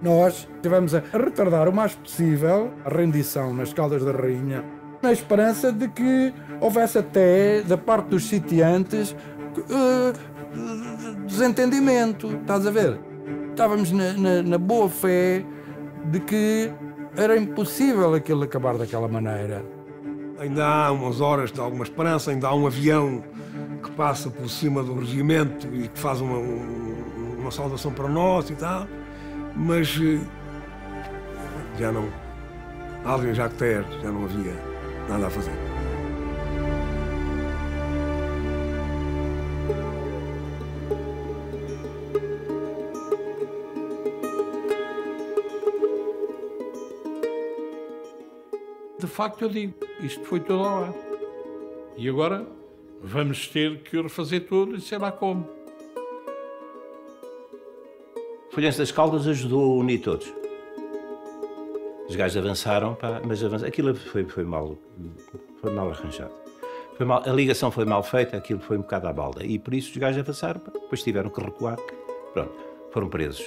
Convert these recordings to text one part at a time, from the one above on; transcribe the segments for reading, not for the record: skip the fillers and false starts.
Nós estivemos a retardar o mais possível a rendição nas Caldas da Rainha, na esperança de que houvesse até, da parte dos sitiantes, desentendimento, estás a ver? Estávamos na boa fé de que era impossível aquilo acabar daquela maneira. Ainda há umas horas de alguma esperança, ainda há um avião que passa por cima do regimento e que faz uma saudação para nós e tal, mas já não. Alvin Jacter, já não havia nada a fazer. De facto, eu digo, isto foi tudo ao ar. E agora vamos ter que refazer tudo e sei lá como. Folhense das Caldas ajudou a unir todos. Os gajos avançaram, pá, mas aquilo foi mal arranjado. A ligação foi mal feita, aquilo foi um bocado à balda. E por isso os gajos avançaram, pá, depois tiveram que recuar. Pronto, foram presos.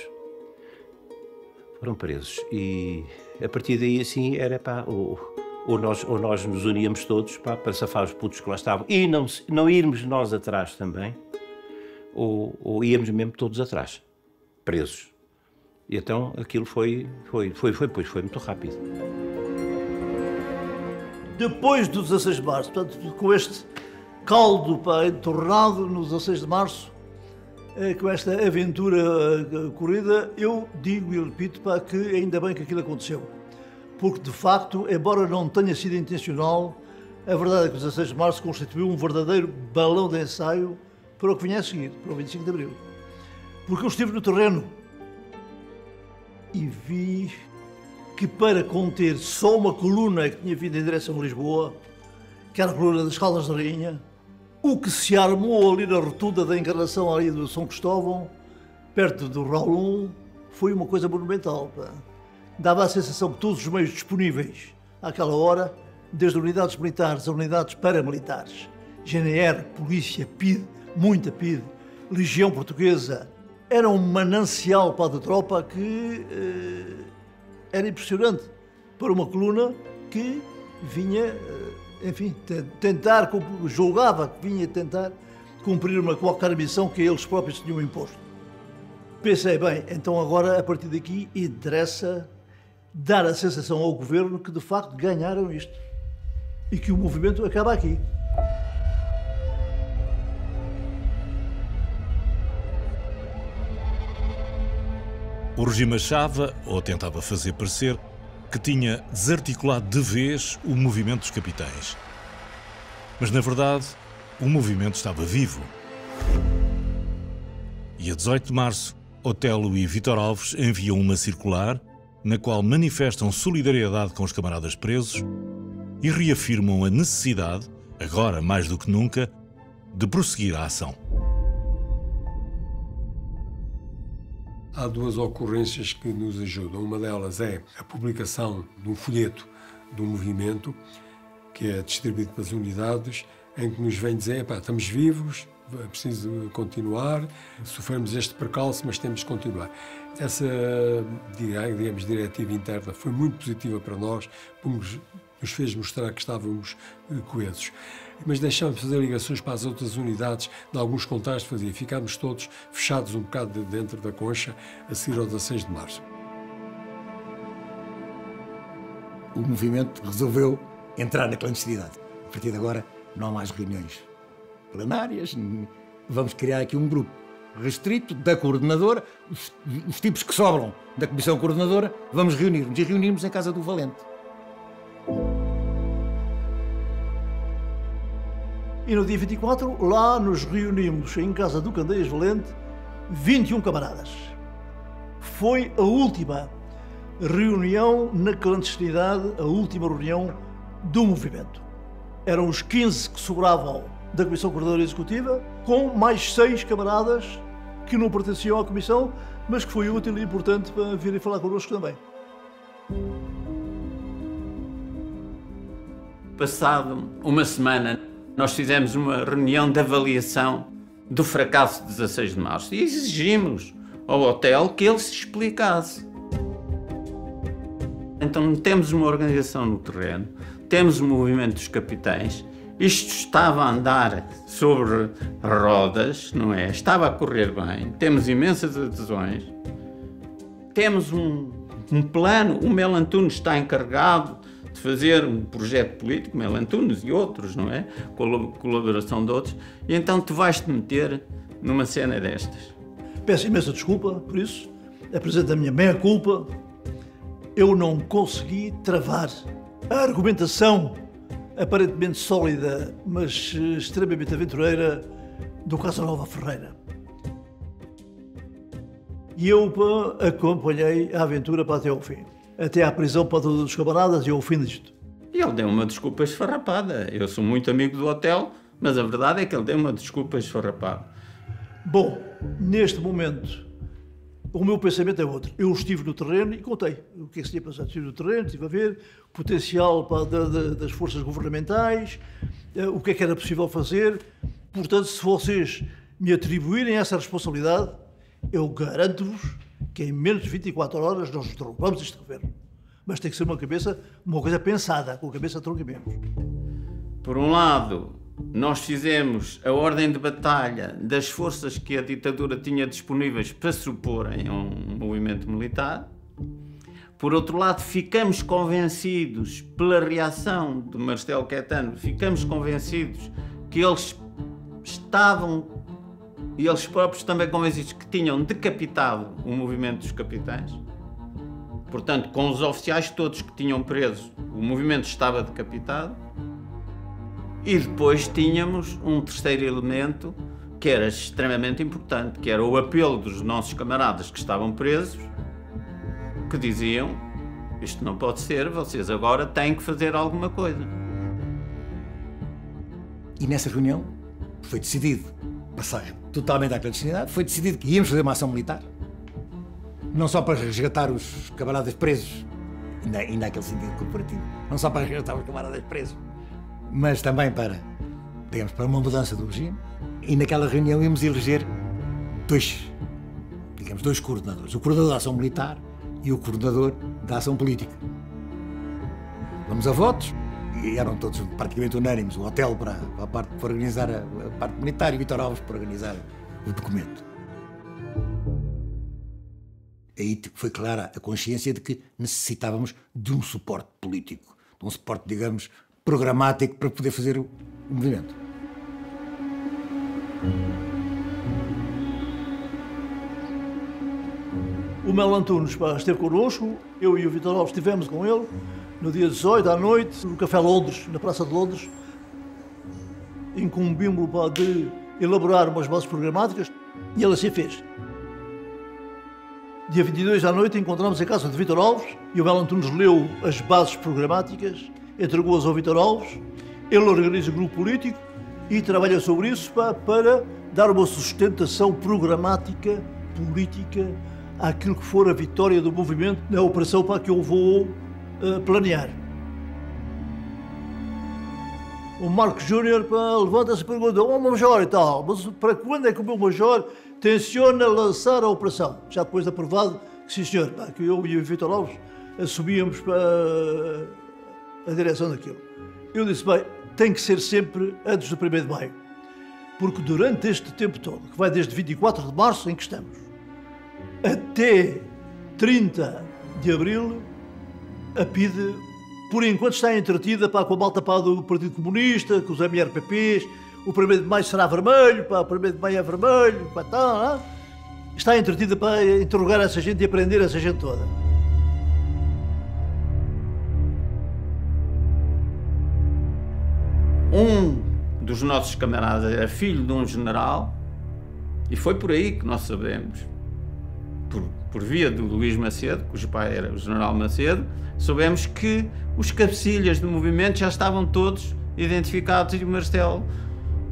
E a partir daí, assim, era pá, ou nós nos uníamos todos pá, para safar os putos que lá estavam e não irmos nós atrás também, ou íamos mesmo todos atrás, presos. E então aquilo foi muito rápido. Depois do 16 de março, portanto, com este caldo pá, entornado no 16 de março, com esta aventura corrida, eu digo e repito pá, que ainda bem que aquilo aconteceu. Porque, de facto, embora não tenha sido intencional, a verdade é que o 16 de março constituiu um verdadeiro balão de ensaio para o que vinha a seguir, para o 25 de abril. Porque eu estive no terreno e vi que para conter só uma coluna que tinha vindo em direção a Lisboa, que era a coluna das Caldas da Rainha, o que se armou ali na rotunda da Encarnação ali do São Cristóvão, perto do Raulum, foi uma coisa monumental. Pá. Dava a sensação que todos os meios disponíveis àquela hora, desde unidades militares a unidades paramilitares, GNR, Polícia, PIDE, muita PIDE, Legião Portuguesa, era um manancial para a tropa que era impressionante para uma coluna que vinha, enfim, julgava que vinha tentar cumprir qualquer missão que eles próprios tinham imposto. Pensei, bem, então agora, a partir daqui, interessa dar a sensação ao governo que, de facto, ganharam isto e que o movimento acaba aqui. O regime achava, ou tentava fazer parecer, que tinha desarticulado de vez o movimento dos capitães. Mas, na verdade, o movimento estava vivo. E a 18 de março, Otelo e Vítor Alves enviam uma circular na qual manifestam solidariedade com os camaradas presos e reafirmam a necessidade, agora mais do que nunca, de prosseguir a ação. Há duas ocorrências que nos ajudam. Uma delas é a publicação de um folheto do movimento, que é distribuído pelas unidades, em que nos vem dizer, pá, estamos vivos, é preciso continuar, sofremos este percalço, mas temos de continuar. Essa, digamos, diretiva interna foi muito positiva para nós, porque nos fez mostrar que estávamos coesos. Mas deixámos de fazer ligações para as outras unidades, de alguns contactos ficámos todos fechados um bocado dentro da concha, a seguir ao 16 de março. O movimento resolveu entrar na clandestinidade. A partir de agora, não há mais reuniões plenárias, vamos criar aqui um grupo restrito da coordenadora, os tipos que sobram da comissão coordenadora, vamos reunir-nos e reunirmos em casa do Valente. E no dia 24, lá nos reunimos em casa do Candeias Valente, 21 camaradas. Foi a última reunião na clandestinidade, a última reunião do movimento. Eram os 15 que sobravam da Comissão Coordenadora Executiva, com mais 6 camaradas que não pertenciam à Comissão, mas que foi útil e importante para virem falar connosco também. Passado uma semana, nós fizemos uma reunião de avaliação do fracasso de 16 de março e exigimos ao hotel que ele se explicasse. Então temos uma organização no terreno, temos o movimento dos capitães, isto estava a andar sobre rodas, não é? Estava a correr bem, temos imensas adesões, temos um plano, o Melo Antunes está encarregado de fazer um projeto político, Melo Antunes e outros, não é? Com a colaboração de outros, e então tu vais-te meter numa cena destas. Peço imensa desculpa por isso, apresento a minha meia-culpa. Eu não consegui travar a argumentação aparentemente sólida, mas extremamente aventureira do Casanova Ferreira. E eu acompanhei a aventura para até ao fim. Até à prisão para todos os camaradas e ao fim disto. E ele deu uma desculpa esfarrapada. Eu sou muito amigo do hotel, mas a verdade é que ele deu uma desculpa esfarrapada. Bom, neste momento, o meu pensamento é outro. Eu estive no terreno e contei o que é que se tinha passado. Estive no terreno, estive a ver o potencial das forças governamentais, o que é que era possível fazer. Portanto, se vocês me atribuírem essa responsabilidade, eu garanto-vos que em menos de 24 horas nós derrubamos este governo. Mas tem que ser uma coisa pensada, com a cabeça tronco e membros. Por um lado, nós fizemos a ordem de batalha das forças que a ditadura tinha disponíveis para se oporem a um movimento militar. Por outro lado, ficamos convencidos, pela reação de Marcelo Caetano, ficamos convencidos que eles estavam, e eles próprios também convencidos, que tinham decapitado o movimento dos capitães. Portanto, com os oficiais todos que tinham preso, o movimento estava decapitado. E depois tínhamos um terceiro elemento que era extremamente importante, que era o apelo dos nossos camaradas que estavam presos, que diziam: isto não pode ser, vocês agora têm que fazer alguma coisa. E nessa reunião foi decidido passar totalmente à clandestinidade, foi decidido que íamos fazer uma ação militar, não só para resgatar os camaradas presos, ainda aquele sentido corporativo, não só para resgatar os camaradas presos, mas também para uma mudança do regime. E naquela reunião íamos eleger dois coordenadores, o coordenador da ação militar e o coordenador da ação política. Vamos a votos, e eram todos praticamente unânimes, o hotel para organizar a parte militar e o Vítor Alves para organizar o documento. Aí foi clara a consciência de que necessitávamos de um suporte político, de um suporte, digamos, programático para poder fazer o movimento. O Melo Antunes esteve connosco, eu e o Vítor Alves estivemos com ele no dia 18 à noite, no Café Londres, na Praça de Londres. Incumbimos-lo de elaborar umas bases programáticas e ele assim fez. Dia 22 à noite encontramos a casa de Vítor Alves e o Melo Antunes leu as bases programáticas, entregou-as ao Vítor Alves, ele organiza o grupo político e trabalha sobre isso para dar uma sustentação programática, política, àquilo que for a vitória do movimento na operação para que eu vou planear. O Marcos Júnior levanta-se e pergunta: Major e tal, mas para quando é que o meu Major tenciona lançar a operação? Já depois de aprovado que sim senhor, que eu e o Vítor Alves assumíamos para a direção daquilo. Eu disse: bem, tem que ser sempre antes do 1º de maio, porque durante este tempo todo, que vai desde 24 de março em que estamos, até 30 de abril, a PIDE, por enquanto, está entretida com a malta do Partido Comunista, com os MRPPs. O 1º de maio será vermelho, o 1º de maio é vermelho, está entretida para interrogar essa gente e aprender essa gente toda. Um dos nossos camaradas era filho de um general, e foi por aí que nós sabemos, por via do Luís Macedo, cujo pai era o general Macedo, soubemos que os cabecilhas do movimento já estavam todos identificados. E o Marcelo,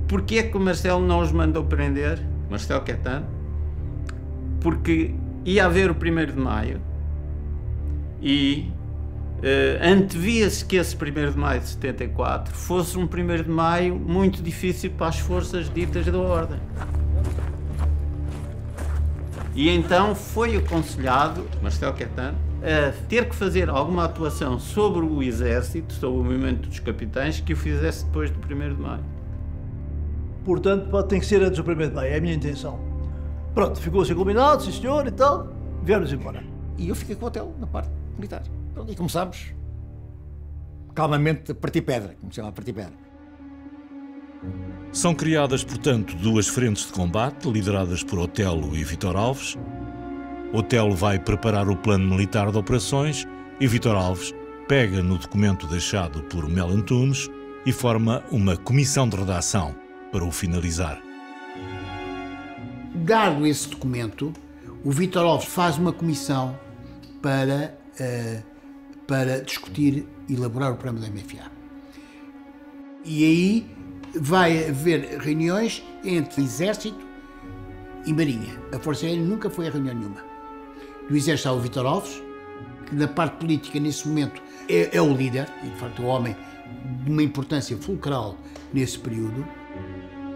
porquê é que o Marcelo não os mandou prender? Marcelo Caetano? Porque ia haver o 1º de maio e antevia-se que esse 1º de maio de 74 fosse um 1º de maio muito difícil para as forças ditas da ordem. E então foi aconselhado Marcelo Caetano a ter que fazer alguma atuação sobre o exército, sobre o movimento dos capitães, que o fizesse depois do 1º de maio. Portanto, tem que ser antes do 1º de maio, é a minha intenção. Pronto, ficou assim combinado, sim senhor, e tal, viemos embora. E eu fiquei com o hotel na parte militar. E começámos calmamente a partir pedra, como se chama, a partir pedra. São criadas, portanto, duas frentes de combate, lideradas por Otelo e Vítor Alves. Otelo vai preparar o plano militar de operações e Vítor Alves pega no documento deixado por Mel Antunes e forma uma comissão de redação para o finalizar. Dado esse documento, o Vítor Alves faz uma comissão para discutir e elaborar o programa da MFA. E aí vai haver reuniões entre Exército e Marinha. A Força Aérea nunca foi a reunião nenhuma. Do Exército está o Vítor Alves, que na parte política nesse momento é o líder, e de facto o homem de uma importância fulcral nesse período.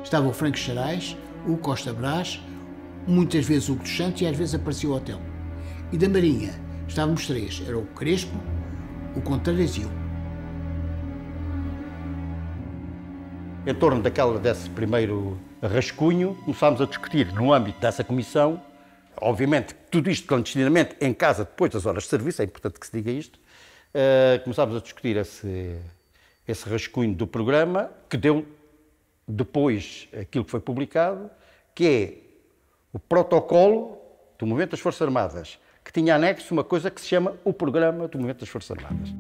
Estava o Franco Xarais, o Costa Brás, muitas vezes o dos Santos e às vezes aparecia o Otelo. E da Marinha estávamos três, era o Crespo, o Contreiras e eu. Em torno desse primeiro rascunho, começámos a discutir no âmbito dessa comissão, obviamente tudo isto clandestinamente, em casa, depois das horas de serviço, é importante que se diga isto, começámos a discutir esse rascunho do programa, que deu depois aquilo que foi publicado, que é o protocolo do Movimento das Forças Armadas, que tinha anexo uma coisa que se chama o Programa do Movimento das Forças Armadas.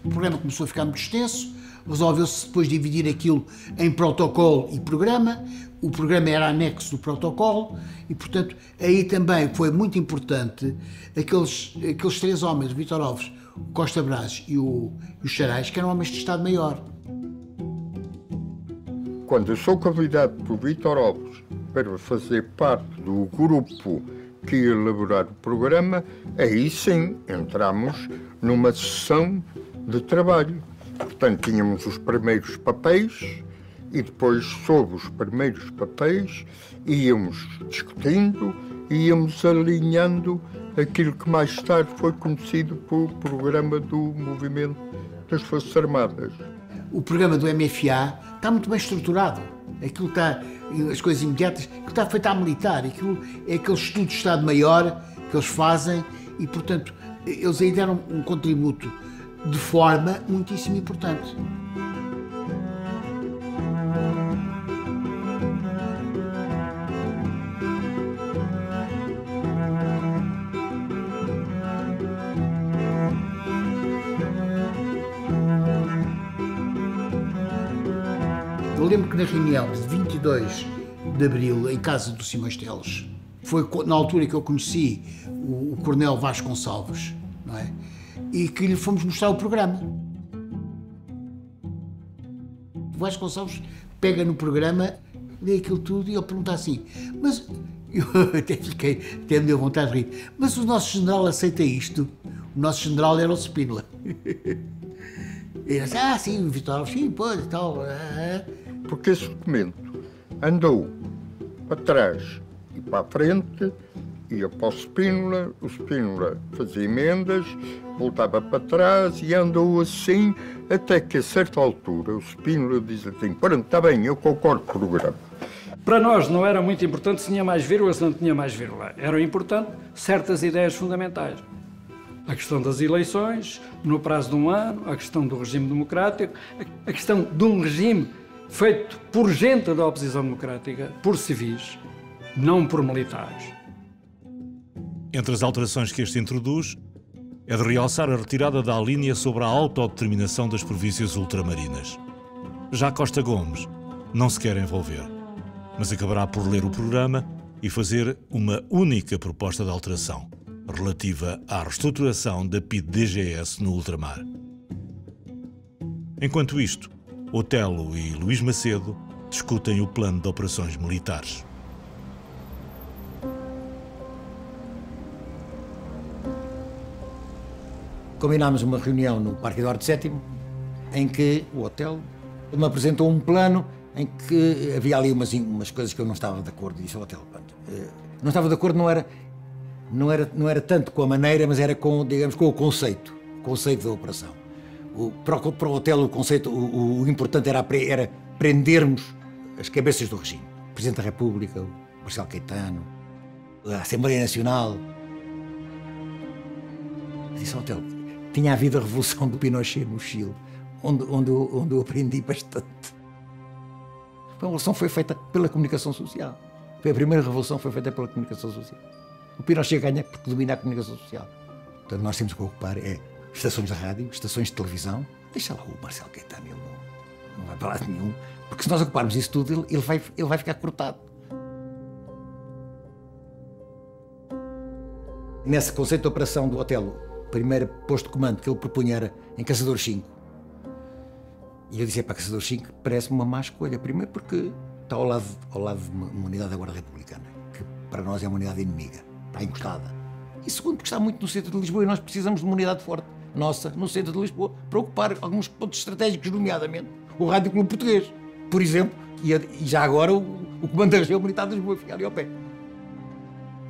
O programa começou a ficar muito extenso, resolveu-se depois dividir aquilo em protocolo e programa. O programa era anexo do protocolo e, portanto, aí também foi muito importante aqueles três homens, o Vítor Alves, o Costa Brás e o Xarais, que eram homens de Estado-Maior. Quando eu sou convidado por Vítor Alves para fazer parte do grupo que ia elaborar o programa, aí sim entramos numa sessão de trabalho. Portanto, tínhamos os primeiros papéis e depois, sob os primeiros papéis, íamos discutindo, íamos alinhando aquilo que mais tarde foi conhecido por Programa do Movimento das Forças Armadas. O programa do MFA está muito bem estruturado. Aquilo está, as coisas imediatas, aquilo está feito à militar. Aquilo é aquele estudo de Estado-Maior que eles fazem e, portanto, eles aí deram um contributo de forma muitíssimo importante. Eu lembro que na reunião de 22 de Abril, em casa do Simões Teles, foi na altura que eu conheci o Coronel Vasco Gonçalves, não é? E que lhe fomos mostrar o programa. O Vasco Gonçalves pega no programa, lê aquilo tudo e ele pergunta assim, mas eu até me deu vontade de rir, mas o nosso general aceita isto? O nosso general era o Spínola. Ele disse, sim, o Vítor Alves, sim, pode e tal. Porque esse documento andou para trás e para a frente, ia para o Spínola fazia emendas, voltava para trás e andou assim, até que a certa altura o Spínola diz assim, pronto, está bem, eu concordo com o programa. Para nós não era muito importante se tinha mais vírgula, se não tinha mais vírgula. Era importante certas ideias fundamentais. A questão das eleições, no prazo de um ano, a questão do regime democrático, a questão de um regime feito por gente da oposição democrática, por civis, não por militares. Entre as alterações que este introduz, é de realçar a retirada da linha sobre a autodeterminação das províncias ultramarinas. Já Costa Gomes não se quer envolver, mas acabará por ler o programa e fazer uma única proposta de alteração, relativa à reestruturação da PIDE-DGS no ultramar. Enquanto isto, Otelo e Luís Macedo discutem o plano de operações militares. Combinámos uma reunião no Parque Eduardo VII, em que o Otelo me apresentou um plano em que havia ali umas coisas que eu não estava de acordo, e disse ao Otelo, não estava de acordo, não era tanto com a maneira, mas era com, digamos, com o conceito da operação. Para o Otelo o conceito, o importante era prendermos as cabeças do regime. O Presidente da República, o Marcelo Caetano, a Assembleia Nacional. Eu disse ao Otelo, tinha havido a Revolução do Pinochet no Chile, onde eu aprendi bastante. A revolução foi feita pela comunicação social. Foi a primeira revolução que foi feita pela comunicação social. O Pinochet ganha porque domina a comunicação social. Portanto, nós temos que ocupar estações de rádio, estações de televisão. Deixa lá o Marcelo Caetano, ele não vai para lado nenhum. Porque se nós ocuparmos isso tudo, ele vai ficar cortado. Nesse conceito de operação do Otelo, o primeiro posto de comando que ele propunha era em Caçadores 5. E eu disse, para Caçadores 5 parece-me uma má escolha. Primeiro porque está ao lado de uma unidade da Guarda Republicana, que para nós é uma unidade inimiga, está encostada. E segundo porque está muito no centro de Lisboa e nós precisamos de uma unidade forte, nossa, no centro de Lisboa, para ocupar alguns pontos estratégicos, nomeadamente o Rádio Clube Português, por exemplo, e já agora o Comando da Região Militar de Lisboa, fica ali ao pé.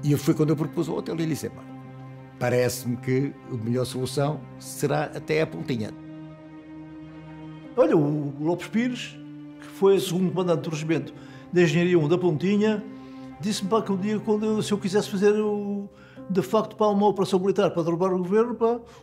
E foi quando eu propus ao Otelo e ele disse, parece-me que a melhor solução será até a Pontinha. Olha, o Lopes Pires, que foi o segundo comandante do regimento da Engenharia 1 da Pontinha, disse-me que um dia, se eu quisesse fazer, de facto, para uma operação militar para derrubar o governo,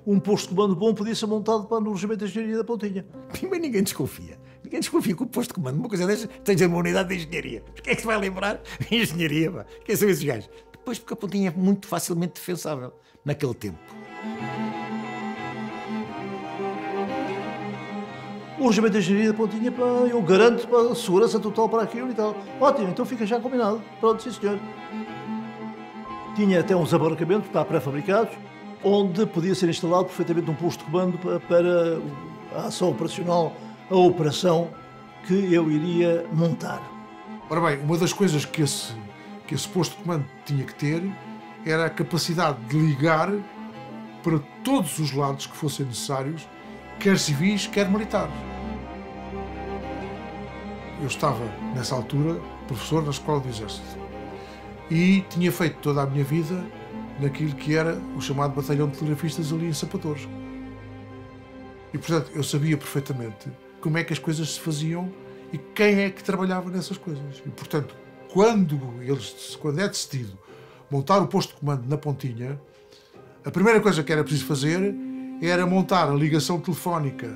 um posto de comando bom podia ser montado no regimento da Engenharia da Pontinha. Primeiro ninguém desconfia. Ninguém desconfia que o posto de comando, uma coisa dessas, esteja numa unidade de engenharia. Mas quem é que se vai lembrar? Engenharia, quem são esses gajos? Depois, porque a Pontinha é muito facilmente defensável naquele tempo. O regimento de engenharia da Pontinha, eu garanto a segurança total para aquilo e tal. Ótimo, então fica já combinado. Pronto, sim senhor. Tinha até uns abarracamentos pré-fabricados, onde podia ser instalado perfeitamente um posto de comando para a ação operacional, a operação que eu iria montar. Ora bem, uma das coisas que esse posto de comando tinha que ter era a capacidade de ligar para todos os lados que fossem necessários, quer civis, quer militares. Eu estava, nessa altura, professor na Escola do Exército e tinha feito toda a minha vida naquilo que era o chamado Batalhão de Telegrafistas ali em Sapatores. E, portanto, eu sabia perfeitamente como é que as coisas se faziam e quem é que trabalhava nessas coisas. E, portanto, quando é decidido montar o posto de comando na Pontinha, a primeira coisa que era preciso fazer era montar a ligação telefónica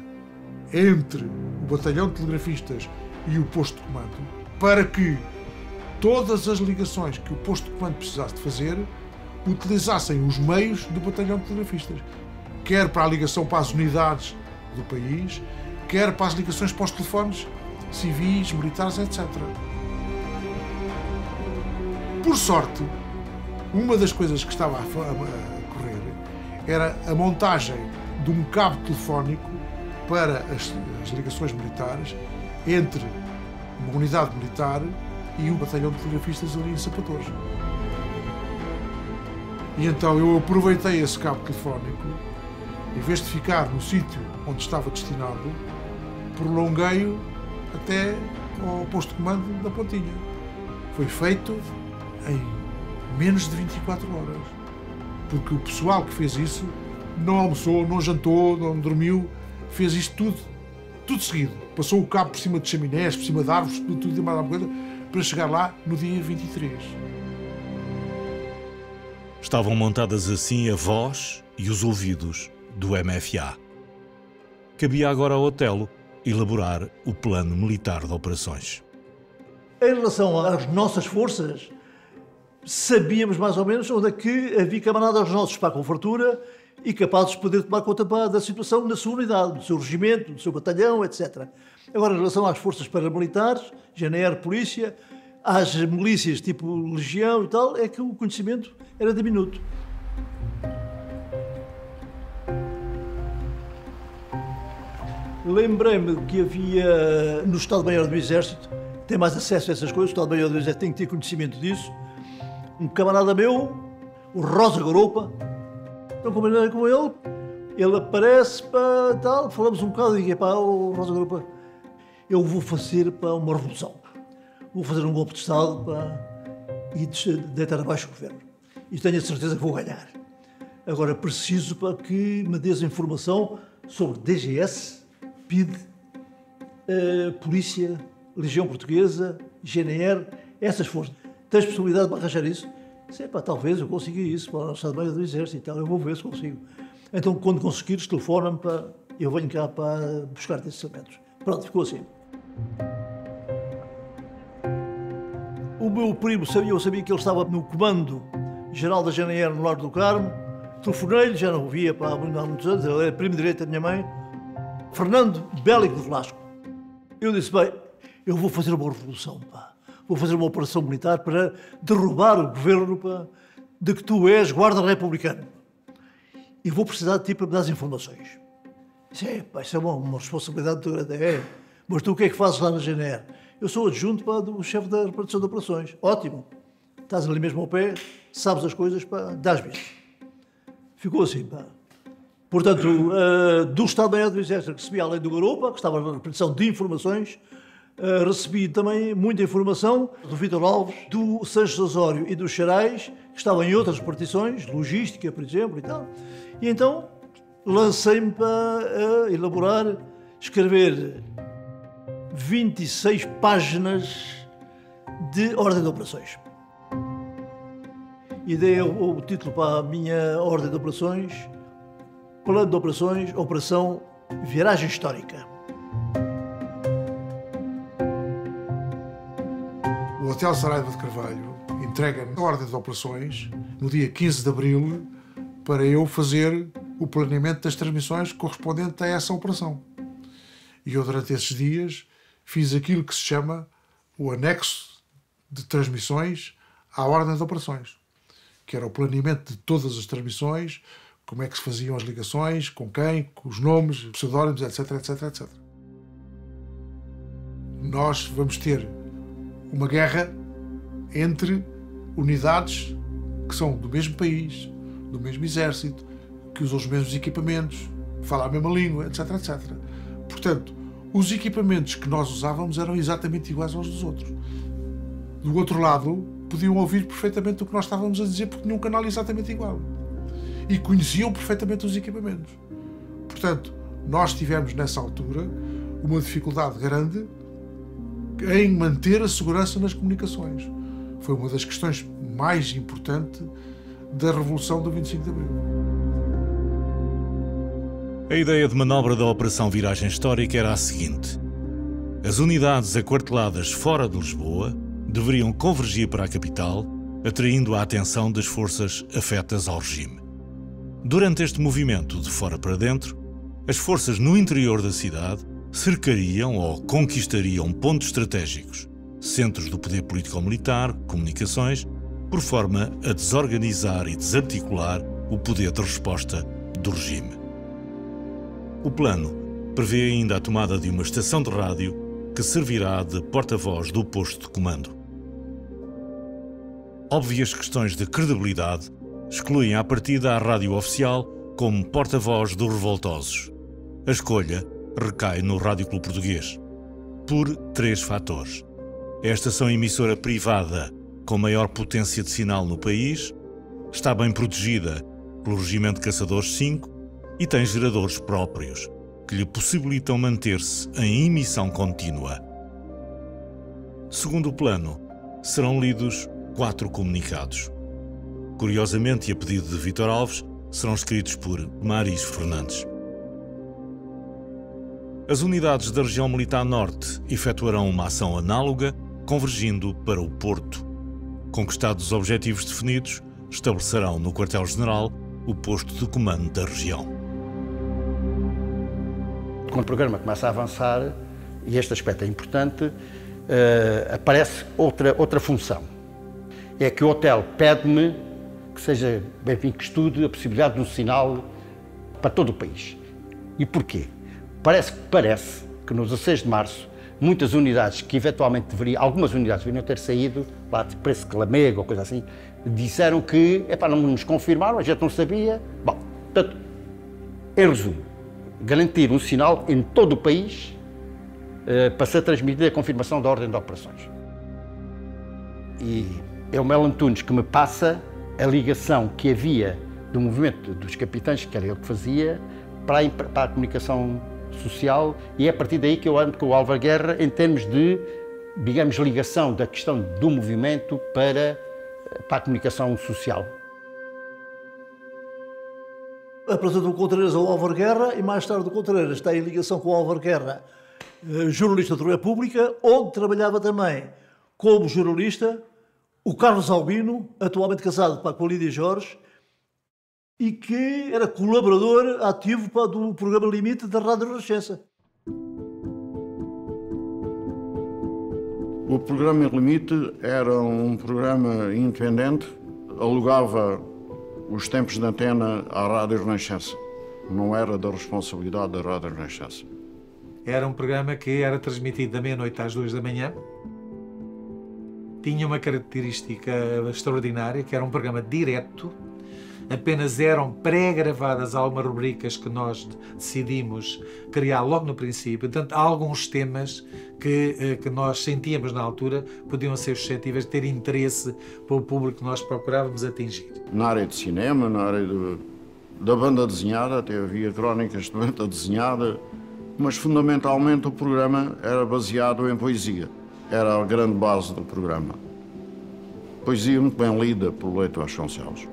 entre o batalhão de telegrafistas e o posto de comando, para que todas as ligações que o posto de comando precisasse de fazer utilizassem os meios do batalhão de telegrafistas, quer para a ligação para as unidades do país, quer para as ligações para os telefones civis, militares, etc. Por sorte, uma das coisas que estava a correr era a montagem de um cabo telefónico para as ligações militares entre uma unidade militar e o batalhão de telegrafistas ali em Sapatores. E então eu aproveitei esse cabo telefónico, em vez de ficar no sítio onde estava destinado, prolonguei-o até ao posto de comando da Pontinha. Foi feito em menos de 24 horas, porque o pessoal que fez isso não almoçou, não jantou, não dormiu, fez isto tudo seguido. Passou o cabo por cima de chaminés, por cima de árvores, tudo e mais alguma coisa, para chegar lá no dia 23. Estavam montadas assim a voz e os ouvidos do MFA. Cabia agora ao Otelo elaborar o plano militar de operações. Em relação às nossas forças, sabíamos mais ou menos onde é que havia camaradas nossos com fartura e capazes de poder tomar conta da situação na sua unidade, do seu regimento, do seu batalhão, etc. Agora, em relação às forças paramilitares, GNR, polícia, às milícias tipo legião e tal, é que o conhecimento era diminuto. Lembrei-me que havia no Estado-Maior do Exército, tem mais acesso a essas coisas, o Estado-Maior do Exército tem que ter conhecimento disso, um camarada meu, o Rosa Garopa, então combinei com ele aparece, tal, falamos um bocado e digo, o Rosa Garopa, eu vou fazer uma revolução. Vou fazer um golpe de Estado e deitar abaixo o governo. E tenho a certeza que vou ganhar. Agora, preciso que me dês informação sobre DGS, PIDE, Polícia, Legião Portuguesa, GNR, essas forças. Tens possibilidade de arranjar isso? Sei, talvez eu consiga isso para o Estado-Maior do Exército e tal, eu vou ver se consigo. Então, quando conseguires, telefona-me, eu venho cá para buscar esses elementos. Pronto, ficou assim. O meu primo, eu sabia que ele estava no comando geral da GNR no Largo do Carmo. Telefonei-lhe, já não o via há muitos anos, ele era primo direito da minha mãe, Fernando Bélico de Velasco. Eu disse, bem, eu vou fazer uma revolução, vou fazer uma operação militar para derrubar o governo de que tu és guarda republicano. E vou precisar de ti para me dar as informações. Isso é uma responsabilidade muito grande. É. Mas tu o que é que fazes lá na GNR? Eu sou adjunto do chefe da repartição de operações. Ótimo. Estás ali mesmo ao pé, sabes as coisas, dás-me isso. Ficou assim, Portanto, do Estado-Maior do Exército recebi, além do Garupa, que estava na repartição de informações, recebi também muita informação do Vítor Alves, do Sancho Osório e dos Xarais, que estavam em outras repartições, logística, por exemplo, e tal. E então lancei-me para elaborar, escrever 26 páginas de ordem de operações. E dei o título para a minha ordem de operações, Plano de Operações, Operação Viragem Histórica. O Hotel Saraiva de Carvalho entrega-me a ordem de operações no dia 15 de abril para eu fazer o planeamento das transmissões correspondente a essa operação. E eu, durante esses dias, fiz aquilo que se chama o anexo de transmissões à ordem de operações, que era o planeamento de todas as transmissões, como é que se faziam as ligações, com quem, com os nomes, pseudónimos, etc, etc, etc. Nós vamos ter uma guerra entre unidades que são do mesmo país, do mesmo exército, que usam os mesmos equipamentos, falam a mesma língua, etc, etc. Portanto, os equipamentos que nós usávamos eram exatamente iguais aos dos outros. Do outro lado, podiam ouvir perfeitamente o que nós estávamos a dizer porque tinham um canal exatamente igual. E conheciam perfeitamente os equipamentos. Portanto, nós tivemos nessa altura uma dificuldade grande em manter a segurança nas comunicações. Foi uma das questões mais importantes da Revolução do 25 de Abril. A ideia de manobra da Operação Viragem Histórica era a seguinte: as unidades aquarteladas fora de Lisboa deveriam convergir para a capital, atraindo a atenção das forças afetas ao regime. Durante este movimento de fora para dentro, as forças no interior da cidade cercariam ou conquistariam pontos estratégicos, centros do poder político-militar, comunicações, por forma a desorganizar e desarticular o poder de resposta do regime. O plano prevê ainda a tomada de uma estação de rádio que servirá de porta-voz do posto de comando. Óbvias questões de credibilidade excluem à partida a rádio oficial como porta-voz dos revoltosos. A escolha recai no Rádio Clube Português, por 3 fatores. É a estação emissora privada com maior potência de sinal no país, está bem protegida pelo Regimento de Caçadores 5 e tem geradores próprios, que lhe possibilitam manter-se em emissão contínua. Segundo o plano, serão lidos 4 comunicados. Curiosamente, e a pedido de Vítor Alves, serão escritos por Maris Fernandes. As unidades da região militar norte efetuarão uma ação análoga, convergindo para o Porto. Conquistados os objetivos definidos, estabelecerão no quartel-general o posto de comando da região. Quando o programa começa a avançar, e este aspecto é importante, aparece outra função. É que o hotel pede-me que seja, enfim, que estude a possibilidade de um sinal para todo o país. E porquê? Parece que no 16 de março, muitas unidades que eventualmente algumas unidades deveriam ter saído, lá de preço de Lamego ou coisa assim, disseram que, não nos confirmaram, a gente não sabia. Bom, portanto, em resumo, garantir um sinal em todo o país para ser transmitida a confirmação da ordem de operações. E é o Melo Antunes que me passa a ligação que havia do movimento dos capitães, que era ele que fazia, para a comunicação social, e é a partir daí que eu ando com o Álvaro Guerra em termos de, digamos, ligação da questão do movimento para a comunicação social. Apresentou o Contreiras ao Álvaro Guerra e mais tarde o Contreiras está em ligação com o Álvaro Guerra, jornalista da República, onde trabalhava também como jornalista o Carlos Albino, atualmente casado com a Lídia Jorge, e que era colaborador ativo do programa Limite da Rádio Renascença. O programa Limite era um programa independente, alugava os tempos de antena à Rádio Renascença. Não era da responsabilidade da Rádio Renascença. Era um programa que era transmitido da meia-noite às 2 da manhã. Tinha uma característica extraordinária, que era um programa direto. Apenas eram pré-gravadas algumas rubricas que nós decidimos criar logo no princípio. Portanto, há alguns temas que nós sentíamos na altura podiam ser suscetíveis de ter interesse para o público que nós procurávamos atingir. Na área de cinema, na área da banda desenhada, até havia crónicas de banda desenhada, mas fundamentalmente o programa era baseado em poesia. Era a grande base do programa. Poesia muito bem lida pelo Leito Vasconcelos.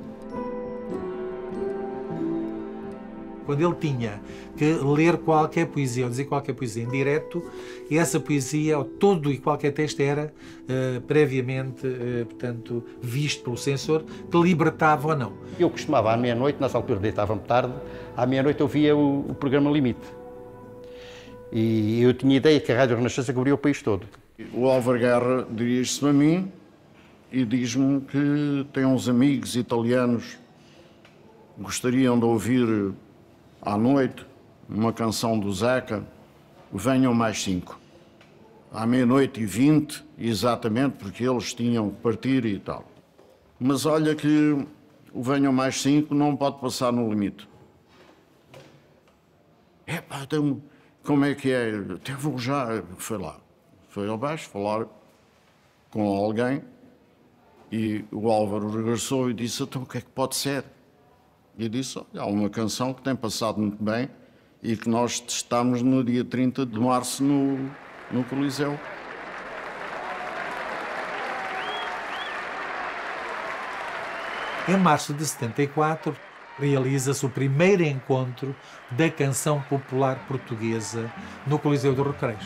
Quando ele tinha que ler qualquer poesia ou dizer qualquer poesia em direto, e essa poesia, todo e qualquer texto era previamente, portanto, visto pelo censor, que libertava ou não. Eu costumava à meia-noite, nessa altura deitava-me tarde, à meia-noite eu via o programa Limite. E eu tinha ideia que a Rádio Renascença cobria o país todo. O Álvaro Guerra dirige-se a mim e diz-me que tem uns amigos italianos que gostariam de ouvir à noite uma canção do Zeca, Venham Mais 5. À meia-noite e 20, exatamente, porque eles tinham que partir e tal. Mas olha que o Venham Mais 5 não pode passar no limite. Epá, então, como é que é? Até vou já. Foi lá. Foi ao baixo falar com alguém e o Álvaro regressou e disse, então o que é que pode ser? E disse, olha, há uma canção que tem passado muito bem e que nós testámos no dia 30 de março no Coliseu. Em março de 74, realiza-se o primeiro encontro da canção popular portuguesa no Coliseu do Recreio.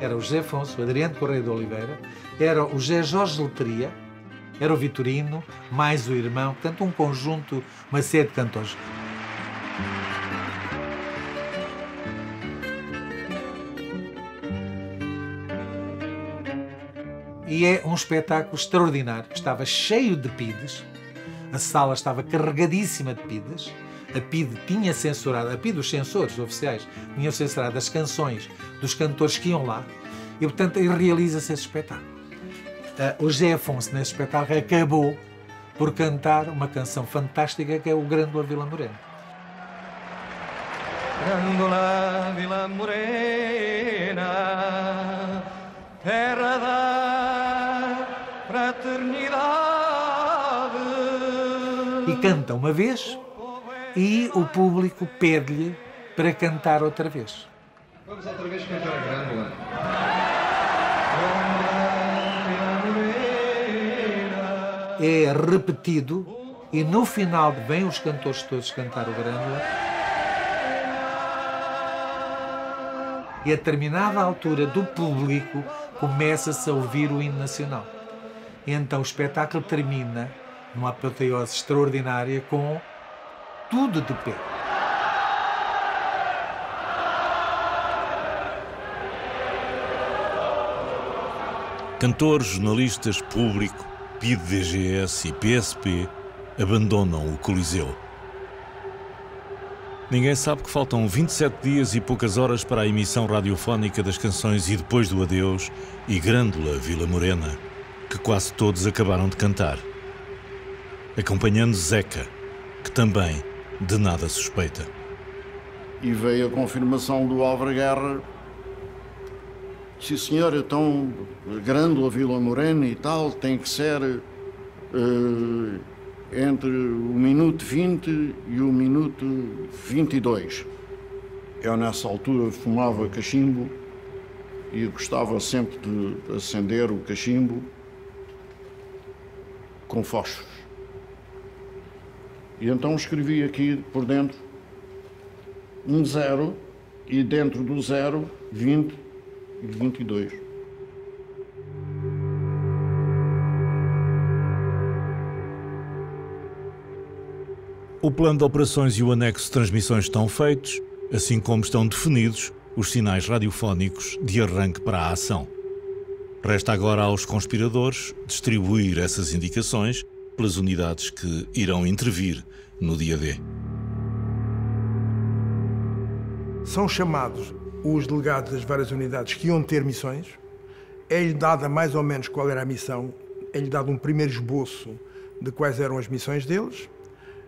Era o José Afonso, o Adriano Correia de Oliveira, era o José Jorge Letria, era o Vitorino, mais o irmão, portanto um conjunto, uma série de cantores. E é um espetáculo extraordinário, estava cheio de PIDs, a sala estava carregadíssima de PIDs, a PIDE tinha censurado, a PIDE, os censores oficiais, tinham censurado as canções dos cantores que iam lá e, portanto, realiza-se esse espetáculo. O José Afonso, nesse espetáculo, acabou por cantar uma canção fantástica que é o Grândola Vila Morena. Grândola Vila Morena, terra da fraternidade. E canta uma vez e o público pede-lhe para cantar outra vez. Vamos outra vez cantar a Grândola. É repetido e no final vêm os cantores todos cantar o Grândola. E a determinada altura do público começa-se a ouvir o hino nacional. E então o espetáculo termina numa apoteose extraordinária com tudo de pé. Cantores, jornalistas, público, PIDE-DGS e PSP abandonam o Coliseu. Ninguém sabe que faltam 27 dias e poucas horas para a emissão radiofónica das canções E Depois do Adeus e Grândola Vila Morena, que quase todos acabaram de cantar. Acompanhando Zeca, que também de nada suspeita. E veio a confirmação do Álvaro Guerra. Sim, senhor, então, Grândola, Vila Morena e tal, tem que ser entre o minuto 20 e o minuto 22. Eu, nessa altura, fumava cachimbo e gostava sempre de acender o cachimbo com fósforos. E então escrevi aqui por dentro um 0 e dentro do 0, 20 e 22. O plano de operações e o anexo de transmissões estão feitos, assim como estão definidos os sinais radiofónicos de arranque para a ação. Resta agora aos conspiradores distribuir essas indicações pelas unidades que irão intervir no dia D. São chamados os delegados das várias unidades que iam ter missões, é-lhe dada mais ou menos qual era a missão, é-lhe dado um primeiro esboço de quais eram as missões deles.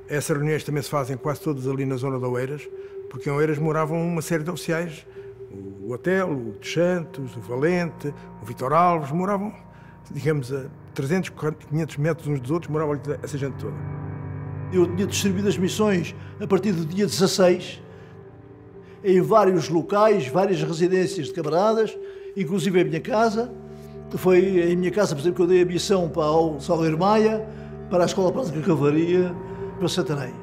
Essas reuniões também se fazem quase todas ali na zona de Oeiras, porque em Oeiras moravam uma série de oficiais, o Otelo, o dos Santos, o Valente, o Vítor Alves, moravam, digamos, a 300, 500 metros uns dos outros, morava essa gente toda. Eu tinha distribuído as missões a partir do dia 16, em vários locais, várias residências de camaradas, inclusive a minha casa. Foi em minha casa, por exemplo, que eu dei a missão para o Salgueiro Maia, para a Escola Prática de Cavalaria, para Santarém.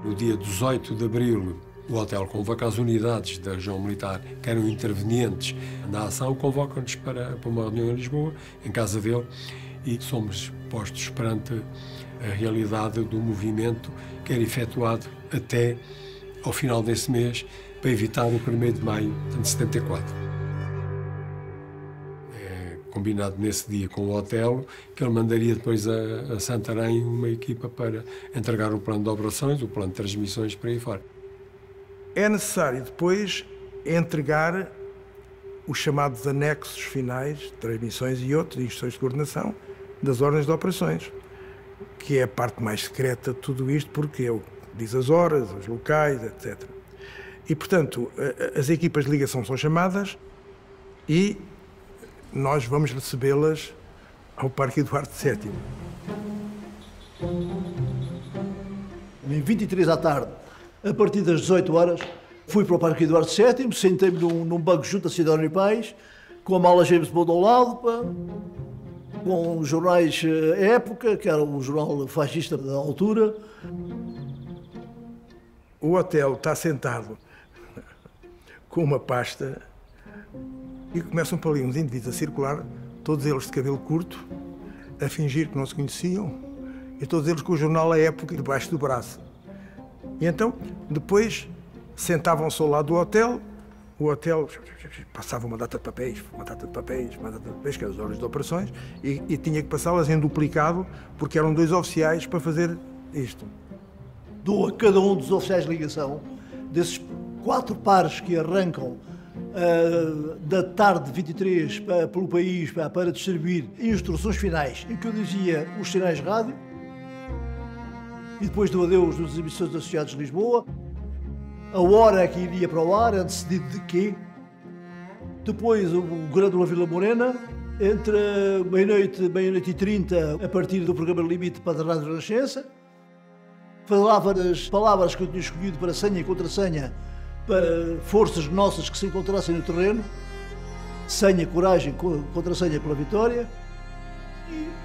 No dia 18 de abril, o hotel convoca as unidades da região militar que eram intervenientes na ação, convoca-nos para uma reunião em Lisboa, em casa dele, e somos postos perante a realidade do movimento que era efetuado até ao final desse mês, para evitar o 1º de maio de 74. É combinado nesse dia com o hotel que ele mandaria depois a Santarém uma equipa para entregar o plano de operações, o plano de transmissões, para aí fora. É necessário depois entregar os chamados anexos finais, de transmissões e outros, de instruções de coordenação, das ordens de operações, que é a parte mais secreta de tudo isto, porque é o diz as horas, os locais, etc. E, portanto, as equipas de ligação são chamadas e nós vamos recebê-las ao Parque Eduardo VII. Em 23 à tarde, a partir das 18 horas, fui para o Parque Eduardo VII, sentei-me num banco junto a Sidónio Pais, com a mala James Bond ao lado, com os jornais Época, que era um jornal fascista da altura. O hotel está sentado com uma pasta e começam para ali uns indivíduos a circular, todos eles de cabelo curto, a fingir que não se conheciam, e todos eles com o jornal A Época debaixo do braço. E então, depois, sentavam-se ao lado do hotel, o hotel passava uma data de papéis, que eram as ordens de operações, e tinha que passá-las em duplicado, porque eram 2 oficiais para fazer isto. Dou a cada um dos oficiais de ligação, desses 4 pares que arrancam da tarde de 23 pelo país para distribuir instruções finais, em que eu dizia os sinais de rádio, e depois do adeus das emissões associadas de Lisboa, a hora que iria para o ar, antecedido de quê? Depois o Grândola Vila Morena, entre meia-noite e 30, a partir do programa Limite para a Rádio Renascença, falava das palavras que eu tinha escolhido para senha e contrassenha para forças nossas que se encontrassem no terreno, senha, coragem, contrassenha pela vitória,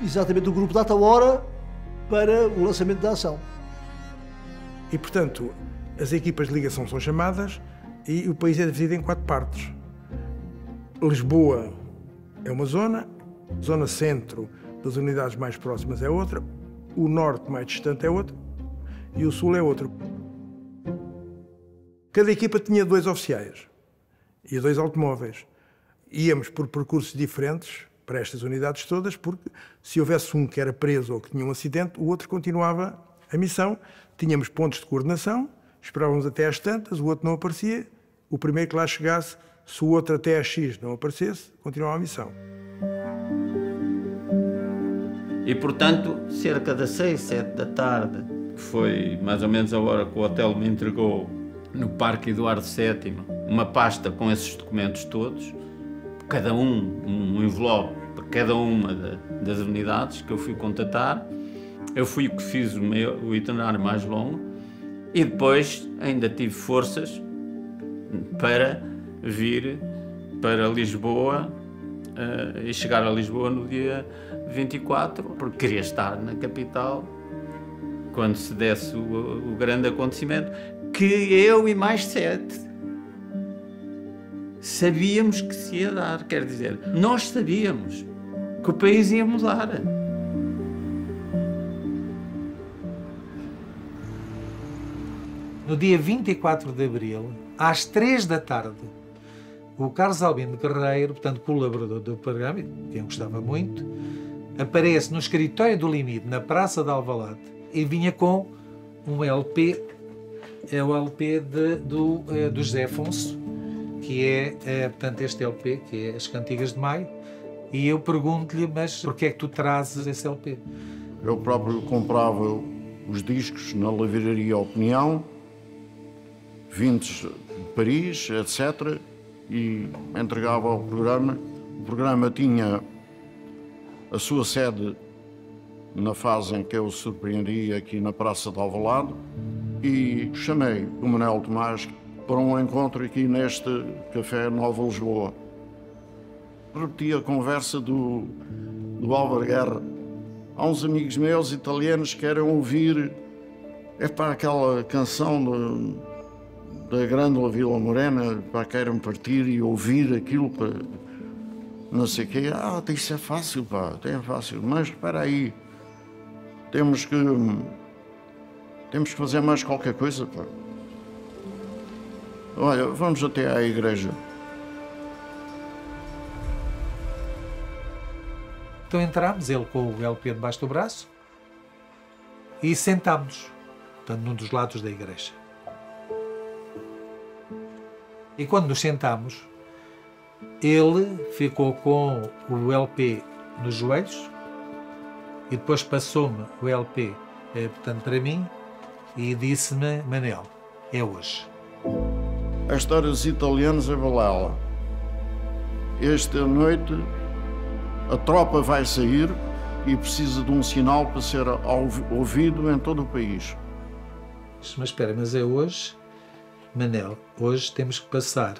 e exatamente o grupo data-hora para o lançamento da ação. E, portanto, as equipas de ligação são chamadas e o país é dividido em 4 partes. Lisboa é uma zona centro das unidades mais próximas é outra, o norte mais distante é outra, e o sul é outro. Cada equipa tinha 2 oficiais e 2 automóveis. Íamos por percursos diferentes para estas unidades todas, porque se houvesse um que era preso ou que tinha um acidente, o outro continuava a missão. Tínhamos pontos de coordenação, esperávamos até às tantas, o outro não aparecia, o primeiro que lá chegasse, se o outro até às X não aparecesse, continuava a missão. E, portanto, cerca das 6, 7 da tarde, que foi mais ou menos a hora que o hotel me entregou no Parque Eduardo VII, uma pasta com esses documentos todos, cada um envelope para cada uma das unidades que eu fui contatar. Eu fui o que fiz o itinerário mais longo e depois ainda tive forças para vir para Lisboa e chegar a Lisboa no dia 24, porque queria estar na capital quando se desse o grande acontecimento, que eu e mais 7 sabíamos que se ia dar. Quer dizer, nós sabíamos que o país ia mudar. No dia 24 de abril, às 3 da tarde, o Carlos Albino Guerreiro, portanto colaborador do programa, quem eu gostava muito, aparece no escritório do Limite, na Praça de Alvalade, e vinha com um LP, é o LP do José Afonso, que é portanto, este LP, que é As Cantigas de Maio, e eu pergunto-lhe, mas porquê é que tu trazes esse LP? Eu próprio comprava os discos na livraria Opinião, vindos de Paris, etc., e entregava ao programa. O programa tinha a sua sede na fase em que eu surpreendi aqui na Praça de Alvalade e chamei o Manuel Tomás para um encontro aqui neste Café Nova Lisboa. Repeti a conversa do Álvaro Guerra. Há uns amigos meus italianos que querem ouvir aquela canção da Grândola Vila Morena, querem partir e ouvir aquilo para não sei o quê. Isso é fácil, é fácil, mas espera aí, temos que fazer mais qualquer coisa, pá. Olha, vamos até à igreja. Então entramos, ele com o LP debaixo do braço, e sentámos-nos, portanto, num dos lados da igreja. E quando nos sentámos, ele ficou com o LP nos joelhos e depois passou-me o LP, portanto, para mim, e disse-me: Manel, é hoje. A história dos italianos é balela. Esta noite a tropa vai sair e precisa de um sinal para ser ouvido em todo o país. Mas espera, mas é hoje? Manel, hoje temos que passar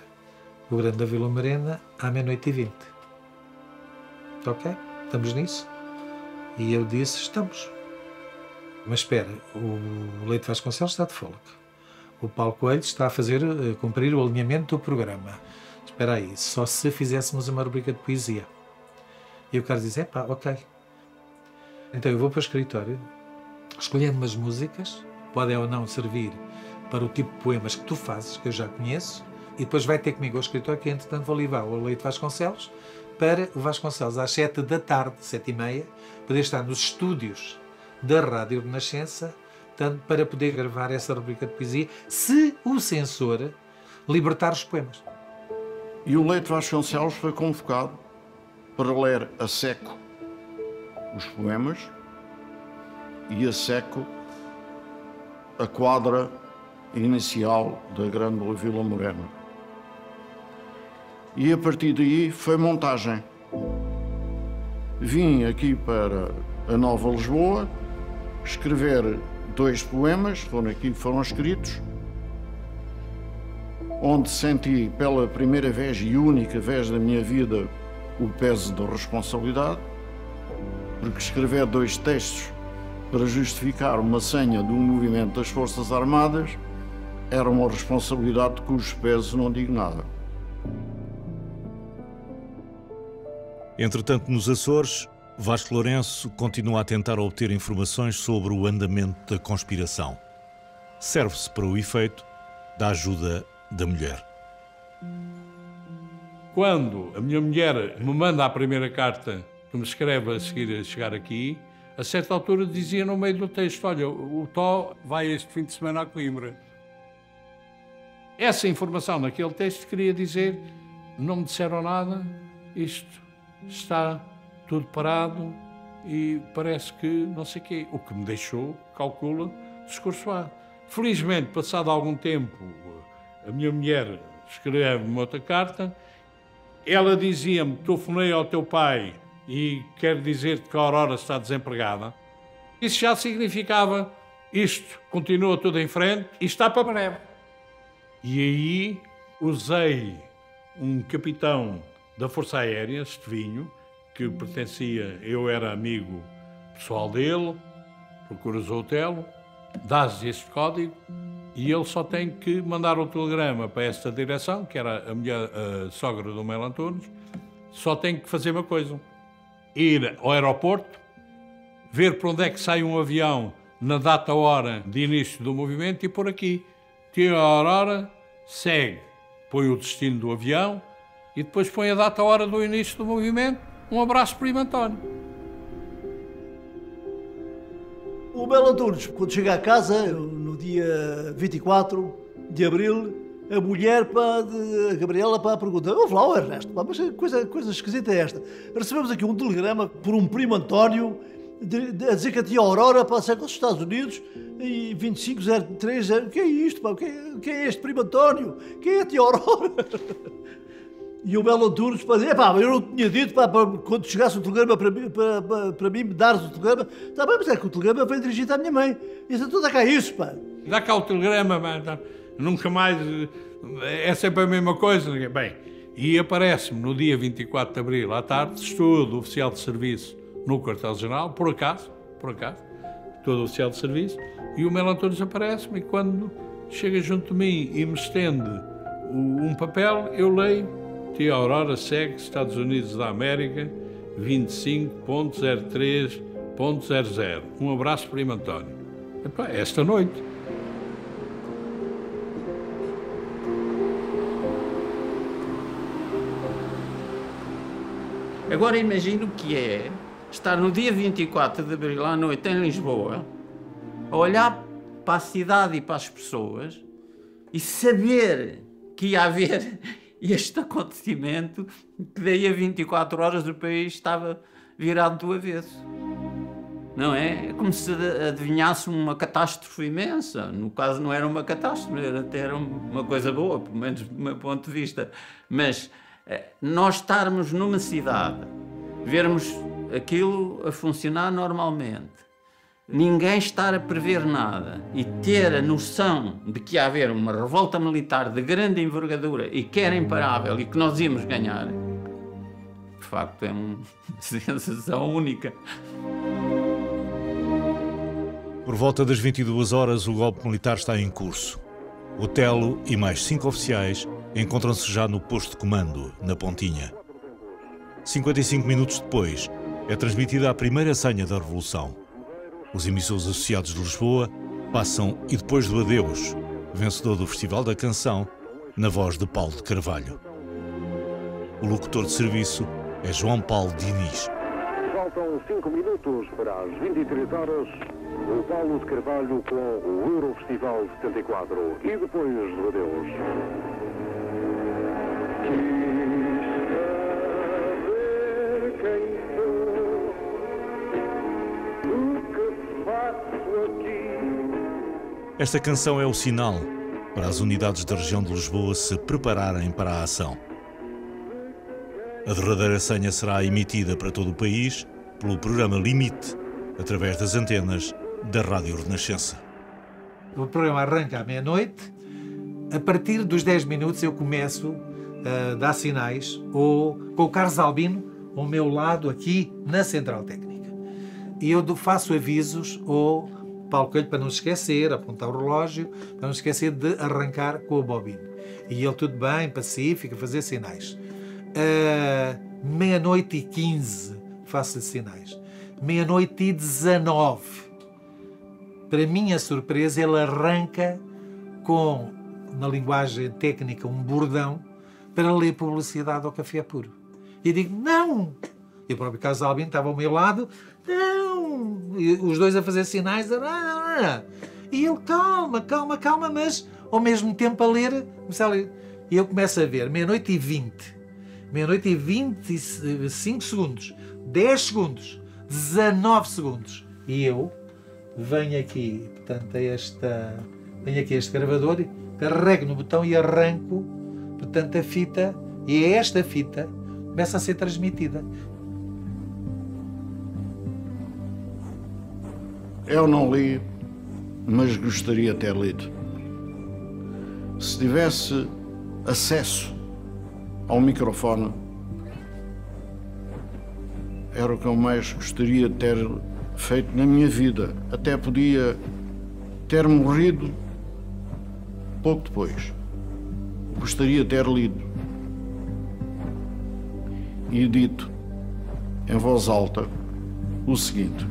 o Grande da Vila Morena à 00h20. Ok? Estamos nisso? E eu disse: estamos. Mas espera, o Leite Vasconcelos está de folga. O Paulo Coelho está a cumprir o alinhamento do programa. Espera aí, só se fizéssemos uma rubrica de poesia. E o cara diz: ok. Então eu vou para o escritório, escolhendo umas músicas, podem ou não servir para o tipo de poemas que tu fazes, que eu já conheço, e depois vai ter comigo ao escritório, que entretanto vou levar o Leite Vasconcelos para o Vasconcelos às 7 da tarde, 7h30, poder estar nos estúdios da Rádio Renascença, portanto, para poder gravar essa rubrica de poesia, se o censor libertar os poemas. E o Leite Vasconcelos foi convocado para ler a seco os poemas e a seco a quadra inicial da Grândola Vila Morena. E a partir daí foi montagem. Vim aqui para a Nova Lisboa escrever 2 poemas, foram escritos, onde senti pela primeira vez e única vez da minha vida o peso da responsabilidade, porque escrever 2 textos para justificar uma senha de um movimento das Forças Armadas era uma responsabilidade cujos pesos não digo nada. Entretanto, nos Açores, Vasco Lourenço continua a tentar obter informações sobre o andamento da conspiração. Serve-se para o efeito da ajuda da mulher. Quando a minha mulher me manda a primeira carta que me escreve a seguir a chegar aqui, a certa altura dizia no meio do texto: olha, o Tó vai este fim de semana a Coimbra. Essa informação naquele texto queria dizer: não me disseram nada, isto está tudo parado, e parece que não sei o quê. O que me deixou, calcula, desconsolado. Felizmente, passado algum tempo, a minha mulher escreve-me outra carta. Ela dizia-me: telefonei ao teu pai e quero dizer-te que a Aurora está desempregada. Isso já significava: isto continua tudo em frente e está para breve. E aí usei um capitão da Força Aérea, Estevinho, que pertencia, eu era amigo pessoal dele, procuras o hotel, dás este código e ele só tem que mandar o telegrama para esta direção, que era a sogra do Melo Antunes, só tem que fazer uma coisa: ir ao aeroporto, ver para onde é que sai um avião na data, hora de início do movimento e por aqui. Tira a Aurora, segue, põe o destino do avião e depois põe a data, hora do início do movimento. Um abraço, primo António. O Melo Antunes, quando chega a casa, no dia 24 de abril, a mulher, a Gabriela, pergunta: ouve lá, Ernesto, mas coisa esquisita é esta. Recebemos aqui um telegrama por um primo António a dizer que a tia Aurora passa aos Estados Unidos e 2503, o que é isto, pá? Quem é este primo António? Quem é a tia Aurora? E o Melo Antunes dizer: eu não tinha dito, quando chegasse o telegrama para mim me dares o telegrama. Está bem, mas é que o telegrama vem dirigido à minha mãe. E disse: então dá cá isso, pá. Dá cá o telegrama, nunca mais, é sempre a mesma coisa. Bem, e aparece-me no dia 24 de abril, à tarde, estou de oficial de serviço no quartel-general, por acaso, todo oficial de serviço, e o Melo Antunes aparece-me, e quando chega junto de mim e me estende um papel, eu leio: tia Aurora segue Estados Unidos da América, 25.03.00. Um abraço, primo António. Epá, esta noite. Agora imagino o que é estar no dia 24 de abril à noite em Lisboa, a olhar para a cidade e para as pessoas e saber que ia haver este acontecimento, que daí a 24 horas o país estava virado do avesso. Não é? É como se adivinhasse uma catástrofe imensa. No caso não era uma catástrofe, era uma coisa boa, pelo menos do meu ponto de vista. Mas nós estarmos numa cidade, vermos aquilo a funcionar normalmente, ninguém estar a prever nada e ter a noção de que ia haver uma revolta militar de grande envergadura e que era imparável e que nós íamos ganhar, de facto é uma sensação única. Por volta das 22 horas, o golpe militar está em curso. Otelo e mais 5 oficiais encontram-se já no posto de comando, na Pontinha. 55 minutos depois, é transmitida a primeira senha da Revolução. Os emissores associados de Lisboa passam E Depois do Adeus, vencedor do Festival da Canção, na voz de Paulo de Carvalho. O locutor de serviço é João Paulo Diniz. Faltam 5 minutos para as 23 horas. O Paulo de Carvalho com o Eurofestival 74. E Depois do Adeus. Esta canção é o sinal para as unidades da região de Lisboa se prepararem para a ação. A derradeira senha será emitida para todo o país pelo programa Limite, através das antenas da Rádio Renascença. O programa arranca à meia-noite. A partir dos 10 minutos eu começo a dar sinais com o Carlos Albino ao meu lado aqui na Central Técnica. E eu faço avisos ao Paulo Coelho para não se esquecer, apontar o relógio, para não se esquecer de arrancar com a bobina. E ele tudo bem, pacífico, a fazer sinais. Meia-noite e 15 faço sinais. Meia-noite e 19. Para minha surpresa, ele arranca com, na linguagem técnica, um bordão para ler publicidade ao Café Puro. E eu digo: não! E o próprio Carlos Albino estava ao meu lado: não! E os dois a fazer sinais. E ele: calma, calma, calma, mas ao mesmo tempo a ler. E eu começo a ver meia-noite e 20. Meia-noite e 25 segundos. 10 segundos. 19 segundos. E eu venho aqui, portanto, venho aqui a este gravador, carrego no botão e arranco, portanto, a fita, e esta fita começa a ser transmitida. Eu não li, mas gostaria de ter lido. Se tivesse acesso ao microfone, era o que eu mais gostaria de ter feito na minha vida. Até podia ter morrido pouco depois. Gostaria de ter lido e dito em voz alta o seguinte: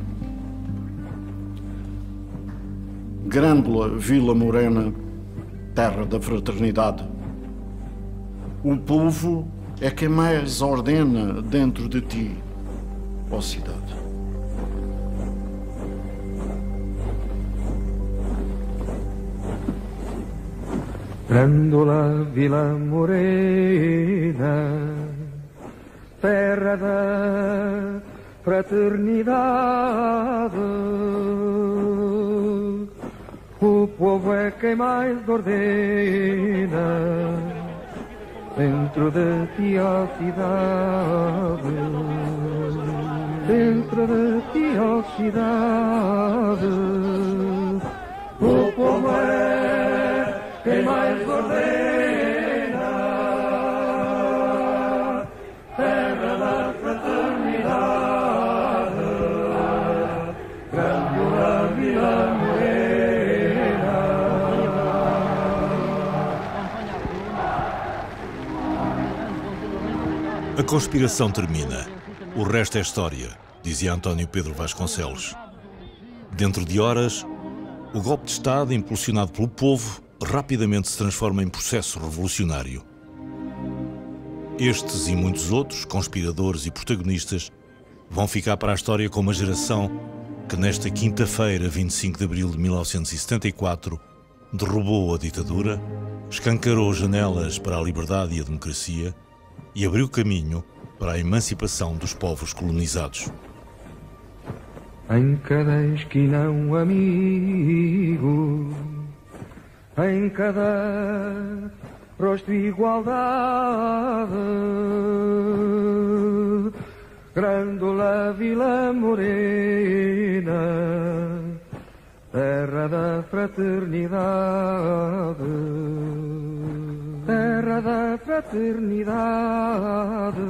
Grândola Vila Morena, terra da fraternidade. O povo é quem mais ordena dentro de ti, ó cidade. Grândola Vila Morena, terra da fraternidade. O povo é quem mais ordena dentro de ti, ó cidade. Dentro de ti, ó cidade. O povo é quem mais ordena, terra da fraternidade, Grândola Vila Morena. A conspiração termina. O resto é história, dizia António Pedro Vasconcelos. Dentro de horas, o golpe de Estado, impulsionado pelo povo, rapidamente se transforma em processo revolucionário. Estes e muitos outros, conspiradores e protagonistas, vão ficar para a história como uma geração que nesta quinta-feira, 25 de abril de 1974, derrubou a ditadura, escancarou janelas para a liberdade e a democracia e abriu caminho para a emancipação dos povos colonizados. Em cada esquina um amigo, em cada rosto igualdade. Grândola Vila Morena, terra da fraternidade. Terra da fraternidade.